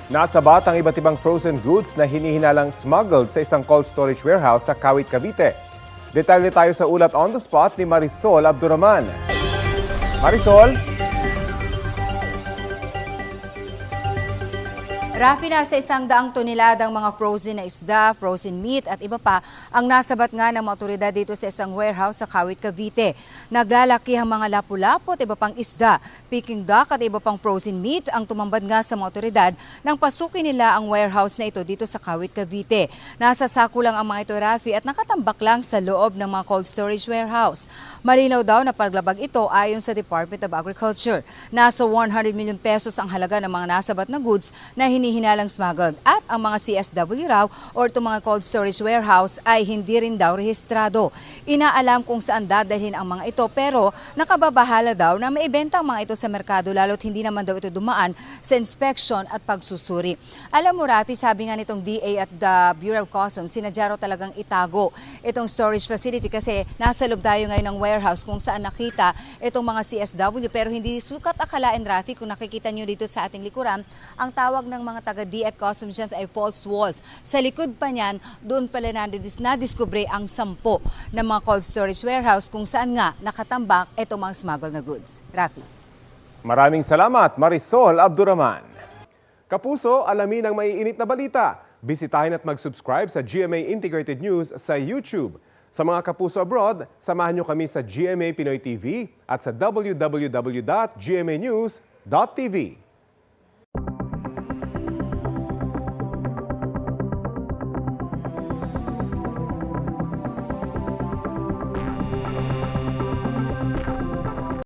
Nasabat ang iba't ibang frozen goods na hinihinalang smuggled sa isang cold storage warehouse sa Kawit, Cavite. Detalye tayo sa ulat on the spot ni Marisol Abduraman. Marisol? Rafi, nasa 100 toneladang mga frozen na isda, frozen meat at iba pa ang nasabat nga ng mga otoridad dito sa isang warehouse sa Kawit, Cavite. Naglalaki ang mga lapu-lapu at iba pang isda, Peking duck at iba pang frozen meat ang tumambad nga sa mga otoridad nang pasukin nila ang warehouse na ito dito sa Kawit, Cavite. Nasa sako lang ang mga ito, Rafi, at nakatambak lang sa loob ng mga cold storage warehouse. Malinaw daw na paglabag ito ayon sa Department of Agriculture. Nasa 100 million pesos ang halaga ng mga nasabat na goods na hinihinalang smuggled at ang mga CSW raw or itong mga cold storage warehouse ay hindi rin daw rehistrado. Inaalam kung saan dadalhin ang mga ito pero nakababahala daw na maibenta ang mga ito sa merkado lalo't hindi naman daw ito dumaan sa inspection at pagsusuri. Alam mo, Rafi, sabi nga nitong DA at the Bureau of Customs, sinadya raw talagang itago itong storage facility kasi nasa loob tayo ngayon ng warehouse kung saan nakita itong mga CSW pero hindi sukat akalain, Rafi, kung nakikita nyo dito sa ating likuran, ang tawag ng mga taga-D at Customs dyan ay false walls. Sa likod pa niyan, doon pala nadiskubre ang 10 na mga cold storage warehouse kung saan nga nakatambak itong mga smuggled na goods. Rafi. Maraming salamat, Marisol Abduraman. Kapuso, alamin ang maiinit na balita. Bisitahin at mag-subscribe sa GMA Integrated News sa YouTube. Sa mga kapuso abroad, samahan nyo kami sa GMA Pinoy TV at sa www.gmanews.tv.